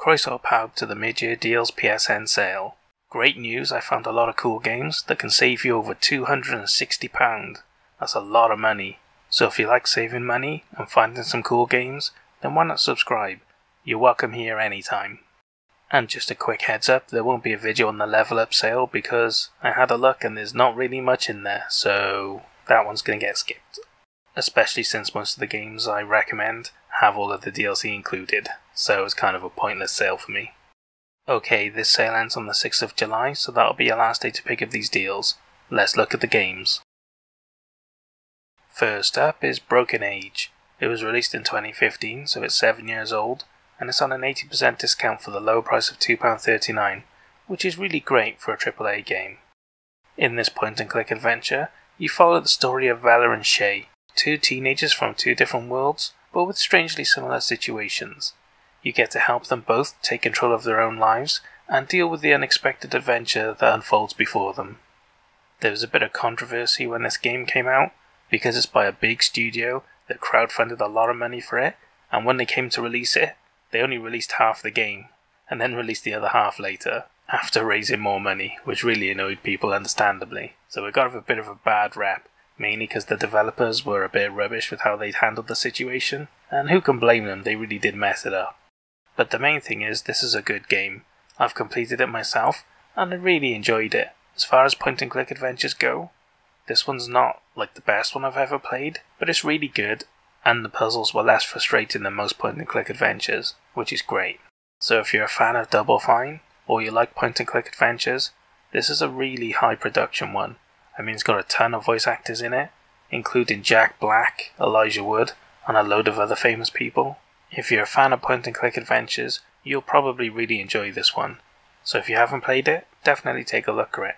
Croeso pawb to the mid-year deals PSN sale. Great news, I found a lot of cool games that can save you over £260. That's a lot of money. So if you like saving money and finding some cool games, then why not subscribe? You're welcome here anytime. And just a quick heads up, there won't be a video on the level up sale because I had a look and there's not really much in there, so that one's going to get skipped. Especially since most of the games I recommend have all of the DLC included, so it's kind of a pointless sale for me. Okay, this sale ends on the 6th of July, so that'll be your last day to pick up these deals. Let's look at the games. First up is Broken Age. It was released in 2015, so it's 7 years old, and it's on an 80% discount for the low price of £2.39, which is really great for a AAA game. In this point-and-click adventure, you follow the story of Vela and Shay, two teenagers from two different worlds, but with strangely similar situations. You get to help them both take control of their own lives and deal with the unexpected adventure that unfolds before them. There was a bit of controversy when this game came out, because it's by a big studio that crowdfunded a lot of money for it, and when they came to release it, they only released half the game, and then released the other half later, after raising more money, which really annoyed people understandably. So it got a bit of a bad rap, mainly because the developers were a bit rubbish with how they'd handled the situation, and who can blame them, they really did mess it up. But the main thing is, this is a good game. I've completed it myself, and I really enjoyed it. As far as point-and-click adventures go, this one's not like the best one I've ever played, but it's really good, and the puzzles were less frustrating than most point-and-click adventures, which is great. So if you're a fan of Double Fine, or you like point-and-click adventures, this is a really high production one. I mean, it's got a ton of voice actors in it, including Jack Black, Elijah Wood, and a load of other famous people. If you're a fan of point-and-click adventures, you'll probably really enjoy this one. So if you haven't played it, definitely take a look at it.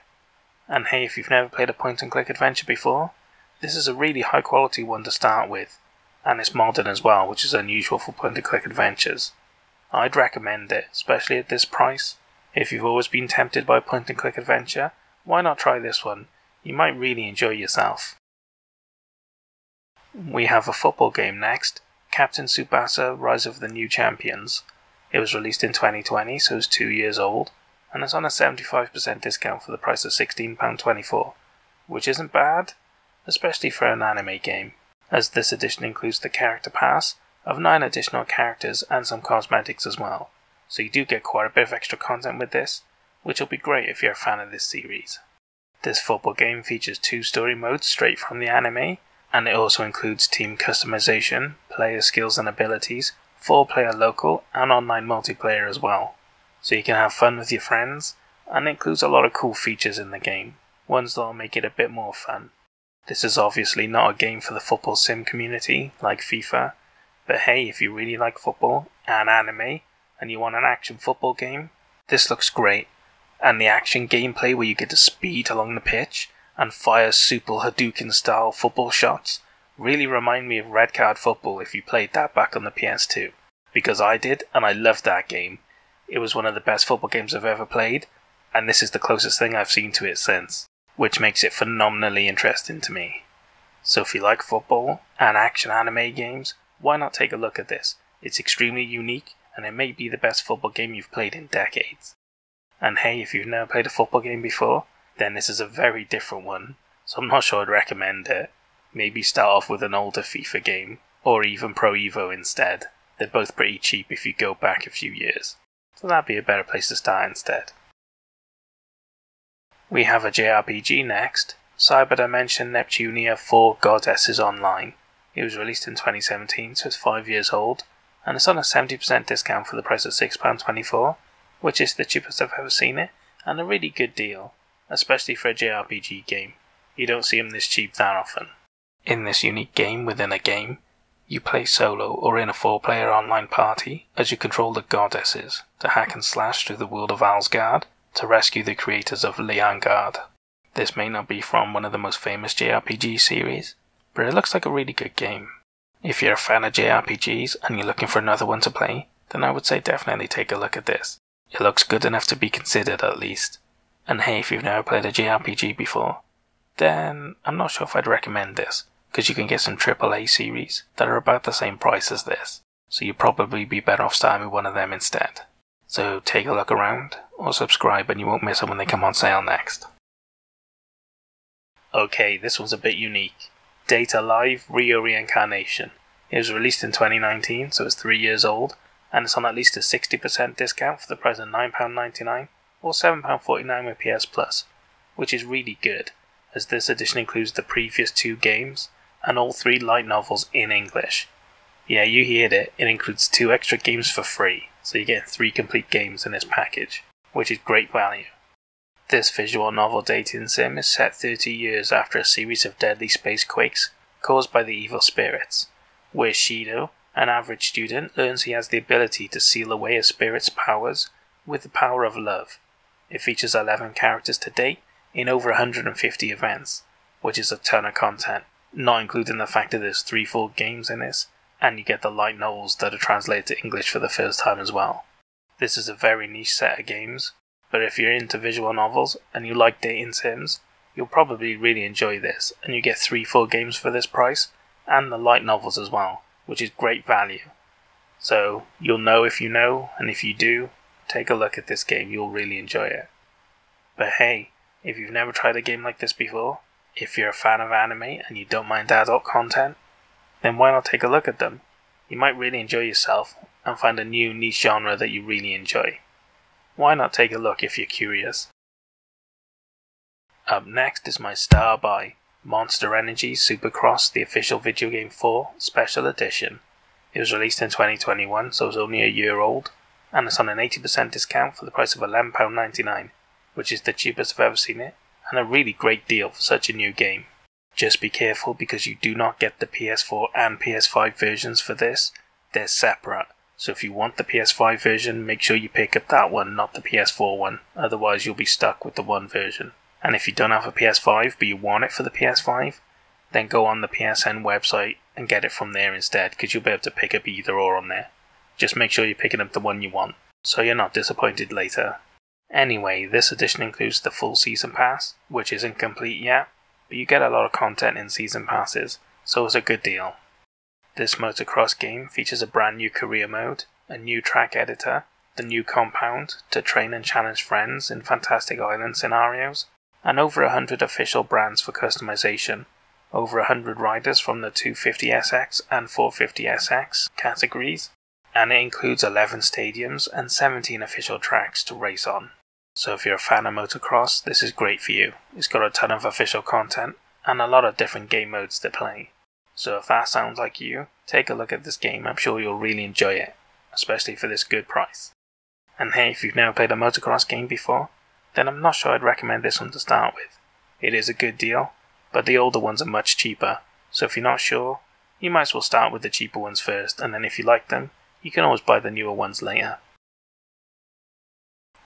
And hey, if you've never played a point-and-click adventure before, this is a really high quality one to start with. And it's modern as well, which is unusual for point-and-click adventures. I'd recommend it, especially at this price. If you've always been tempted by a point-and-click adventure, why not try this one? You might really enjoy yourself. We have a football game next, Captain Tsubasa Rise of the New Champions. It was released in 2020, so it's 2 years old, and it's on a 75% discount for the price of £16.24, which isn't bad, especially for an anime game, as this edition includes the character pass of 9 additional characters and some cosmetics as well, so you do get quite a bit of extra content with this, which will be great if you're a fan of this series. This football game features 2 story modes straight from the anime, and it also includes team customization, player skills and abilities, 4-player local and online multiplayer as well. So you can have fun with your friends, and it includes a lot of cool features in the game, ones that'll make it a bit more fun. This is obviously not a game for the football sim community, like FIFA, but hey, if you really like football and anime, and you want an action football game, this looks great. And the action gameplay where you get to speed along the pitch and fire super Hadouken style football shots really remind me of Red Card Football if you played that back on the PS2. Because I did, and I loved that game. It was one of the best football games I've ever played, and this is the closest thing I've seen to it since, which makes it phenomenally interesting to me. So if you like football and action anime games, why not take a look at this? It's extremely unique, and it may be the best football game you've played in decades. And hey, if you've never played a football game before, then this is a very different one, so I'm not sure I'd recommend it. Maybe start off with an older FIFA game, or even Pro Evo instead. They're both pretty cheap if you go back a few years, so that'd be a better place to start instead. We have a JRPG next, Cyber Dimension Neptunia 4 Goddesses Online. It was released in 2017, so it's 5 years old, and it's on a 70% discount for the price of £6.24, which is the cheapest I've ever seen it, and a really good deal, especially for a JRPG game. You don't see them this cheap that often. In this unique game within a game, you play solo or in a 4-player online party as you control the goddesses to hack and slash through the world of Alsgard to rescue the creators of Leangard. This may not be from one of the most famous JRPG series, but it looks like a really good game. If you're a fan of JRPGs and you're looking for another one to play, then I would say definitely take a look at this. It looks good enough to be considered at least. And hey, if you've never played a JRPG before, then I'm not sure if I'd recommend this, because you can get some AAA series that are about the same price as this, so you'd probably be better off starting with one of them instead. So take a look around, or subscribe and you won't miss it when they come on sale next. Okay, this one's a bit unique. Data Liverio Reincarnation. It was released in 2019, so it's 3 years old, and it's on at least a 60% discount for the price of £9.99 or £7.49 with PS Plus, which is really good, as this edition includes the previous 2 games and all 3 light novels in English. Yeah, you heard it, it includes 2 extra games for free, so you get 3 complete games in this package, which is great value. This visual novel dating sim is set 30 years after a series of deadly space quakes caused by the evil spirits, where Shido, an average student, learns he has the ability to seal away a spirit's powers with the power of love. It features 11 characters to date in over 150 events, which is a ton of content, not including the fact that there's 3 full games in this, and you get the light novels that are translated to English for the first time as well. This is a very niche set of games, but if you're into visual novels and you like dating sims, you'll probably really enjoy this, and you get 3 full games for this price, and the light novels as well, which is great value. So you'll know, and if you do, take a look at this game, you'll really enjoy it. But hey, if you've never tried a game like this before, if you're a fan of anime and you don't mind adult content, then why not take a look at them? You might really enjoy yourself and find a new niche genre that you really enjoy. Why not take a look if you're curious? Up next is my star buy, Monster Energy Supercross The Official Video Game 4 Special Edition. It was released in 2021, so it's only a year old, and it's on an 80% discount for the price of £11.99, which is the cheapest I've ever seen it, and a really great deal for such a new game. Just be careful because you do not get the PS4 and PS5 versions for this, they're separate. So if you want the PS5 version, make sure you pick up that one, not the PS4 one, otherwise you'll be stuck with the one version. And if you don't have a PS5 but you want it for the PS5, then go on the PSN website and get it from there instead, because you'll be able to pick up either or on there. Just make sure you're picking up the one you want, so you're not disappointed later. Anyway, this edition includes the full season pass, which isn't complete yet, but you get a lot of content in season passes, so it's a good deal. This motocross game features a brand new career mode, a new track editor, the new compound to train and challenge friends in fantastic island scenarios, and over 100 official brands for customization, over 100 riders from the 250SX and 450SX categories, and it includes 11 stadiums and 17 official tracks to race on. So if you're a fan of motocross, this is great for you. It's got a ton of official content and a lot of different game modes to play. So if that sounds like you, take a look at this game, I'm sure you'll really enjoy it, especially for this good price. And hey, if you've never played a motocross game before, then I'm not sure I'd recommend this one to start with. It is a good deal, but the older ones are much cheaper, so if you're not sure, you might as well start with the cheaper ones first, and then if you like them, you can always buy the newer ones later.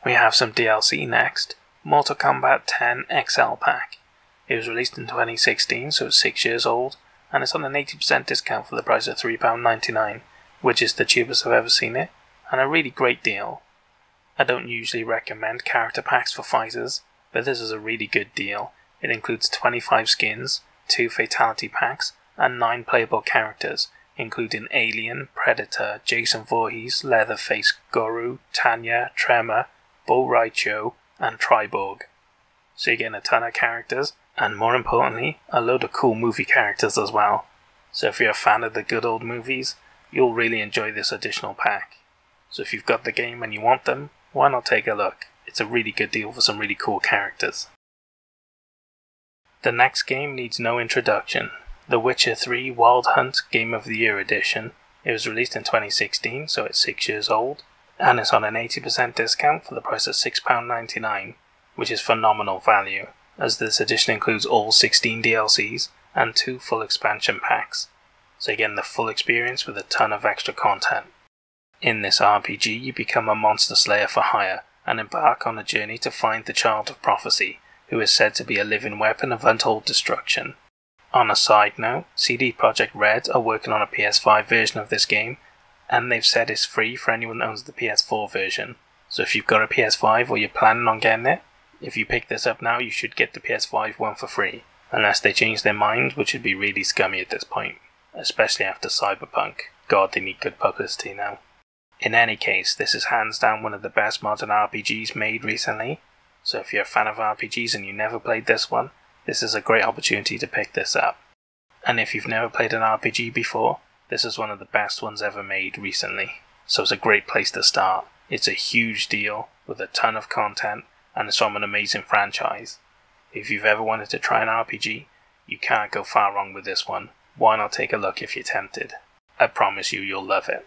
We have some DLC next, Mortal Kombat 10 XL Pack. It was released in 2016, so it's 6 years old, and it's on an 80% discount for the price of £3.99, which is the cheapest I've ever seen it, and a really great deal. I don't usually recommend character packs for fighters, but this is a really good deal. It includes 25 skins, 2 fatality packs, and 9 playable characters, including Alien, Predator, Jason Voorhees, Leatherface, Guru, Tanya, Tremor, Bull Raicho, and Triborg. So you're getting a ton of characters, and more importantly, a load of cool movie characters as well. So if you're a fan of the good old movies, you'll really enjoy this additional pack. So if you've got the game and you want them, why not take a look? It's a really good deal for some really cool characters. The next game needs no introduction. The Witcher 3 Wild Hunt Game of the Year Edition. It was released in 2016, so it's 6 years old, and it's on an 80% discount for the price of £6.99, which is phenomenal value, as this edition includes all 16 DLCs and 2 full expansion packs, so you're getting the full experience with a ton of extra content. In this RPG, you become a monster slayer for hire and embark on a journey to find the Child of Prophecy, who is said to be a living weapon of untold destruction. On a side note, CD Projekt Red are working on a PS5 version of this game, and they've said it's free for anyone that owns the PS4 version. So if you've got a PS5 or you're planning on getting it, if you pick this up now, you should get the PS5 one for free, unless they change their mind, which would be really scummy at this point, especially after Cyberpunk. God, they need good publicity now. In any case, this is hands down one of the best modern RPGs made recently, so if you're a fan of RPGs and you never played this one, this is a great opportunity to pick this up. And if you've never played an RPG before, this is one of the best ones ever made recently, so it's a great place to start. It's a huge deal with a ton of content, and it's from an amazing franchise. If you've ever wanted to try an RPG, you can't go far wrong with this one. Why not take a look if you're tempted? I promise you'll love it.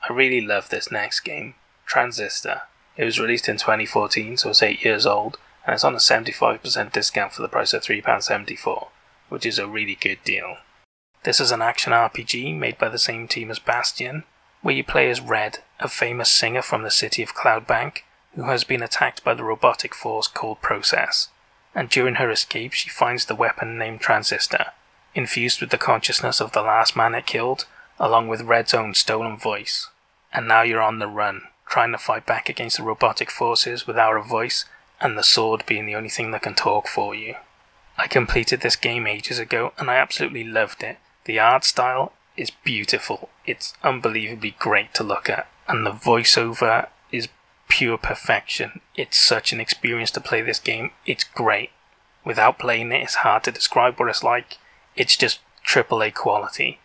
I really love this next game, Transistor. It was released in 2014, so it's 8 years old, and it's on a 75% discount for the price of £3.74, which is a really good deal. This is an action RPG made by the same team as Bastion, where you play as Red, a famous singer from the city of Cloudbank, who has been attacked by the robotic force called Process, and during her escape she finds the weapon named Transistor, infused with the consciousness of the last man it killed, along with Red's own stolen voice. And now you're on the run, trying to fight back against the robotic forces without a voice, and the sword being the only thing that can talk for you. I completed this game ages ago and I absolutely loved it. The art style is beautiful, it's unbelievably great to look at, and the voiceover is pure perfection. It's such an experience to play this game, it's great. Without playing it, it's hard to describe what it's like. It's just AAA quality,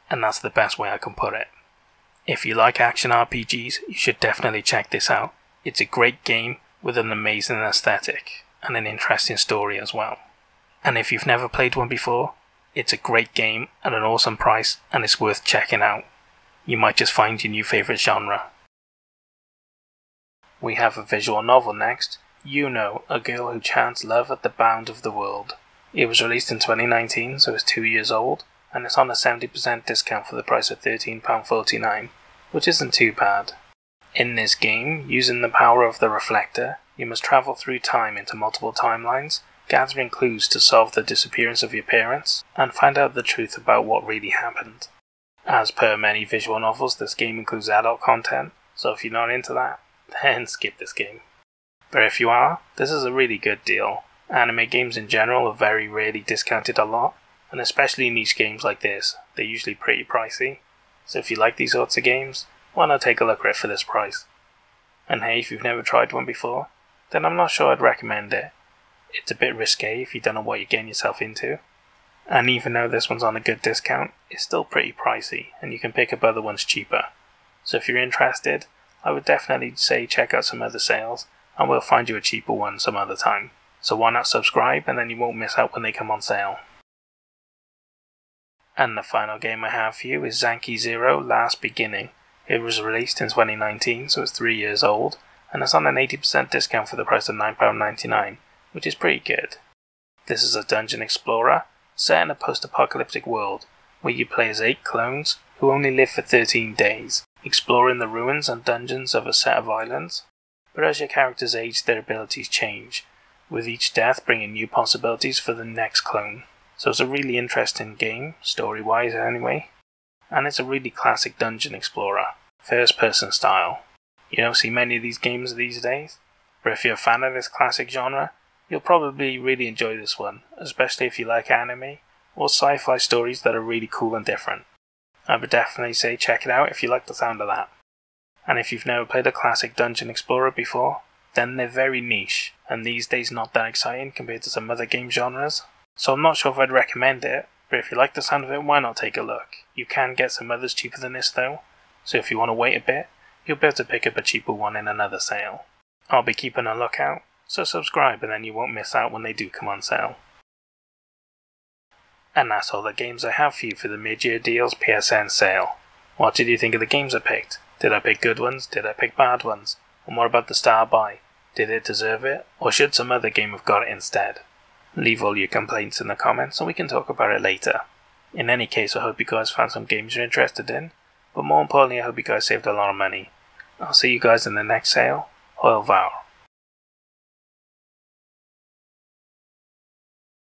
and that's the best way I can put it. If you like action RPGs, you should definitely check this out. It's a great game with an amazing aesthetic and an interesting story as well. And if you've never played one before, it's a great game at an awesome price and it's worth checking out. You might just find your new favourite genre. We have a visual novel next, You Know, A Girl Who Chants Love at the Bound of the World. It was released in 2019, so it's 2 years old, and it's on a 70% discount for the price of £13.49, which isn't too bad. In this game, using the power of the reflector, you must travel through time into multiple timelines, gathering clues to solve the disappearance of your parents, and find out the truth about what really happened. As per many visual novels, this game includes adult content, so if you're not into that, then skip this game. But if you are, this is a really good deal. Anime games in general are very rarely discounted a lot, and especially niche games like this, they're usually pretty pricey. So if you like these sorts of games, why not take a look at it for this price? And hey, if you've never tried one before, then I'm not sure I'd recommend it. It's a bit risque if you don't know what you're getting yourself into. And even though this one's on a good discount, it's still pretty pricey, and you can pick up other ones cheaper. So if you're interested, I would definitely say check out some other sales, and we'll find you a cheaper one some other time. So why not subscribe, and then you won't miss out when they come on sale. And the final game I have for you is Zanki Zero Last Beginning. It was released in 2019, so it's 3 years old, and it's on an 80% discount for the price of £9.99, which is pretty good. This is a dungeon explorer, set in a post-apocalyptic world, where you play as 8 clones who only live for 13 days, exploring the ruins and dungeons of a set of islands. But as your characters age, their abilities change, with each death bringing new possibilities for the next clone. So it's a really interesting game, story-wise anyway, and it's a really classic dungeon explorer, first-person style. You don't see many of these games these days, but if you're a fan of this classic genre, you'll probably really enjoy this one, especially if you like anime or sci-fi stories that are really cool and different. I would definitely say check it out if you like the sound of that. And if you've never played a classic dungeon explorer before, then they're very niche, and these days not that exciting compared to some other game genres. So I'm not sure if I'd recommend it, but if you like the sound of it, why not take a look? You can get some others cheaper than this though, so if you want to wait a bit, you'll be able to pick up a cheaper one in another sale. I'll be keeping a lookout, so subscribe and then you won't miss out when they do come on sale. And that's all the games I have for you for the mid-year deals PSN sale. What did you think of the games I picked? Did I pick good ones? Did I pick bad ones? And what about the star buy? Did it deserve it? Or should some other game have got it instead? Leave all your complaints in the comments and we can talk about it later. In any case, I hope you guys found some games you're interested in, but more importantly I hope you guys saved a lot of money. I'll see you guys in the next sale. Au revoir.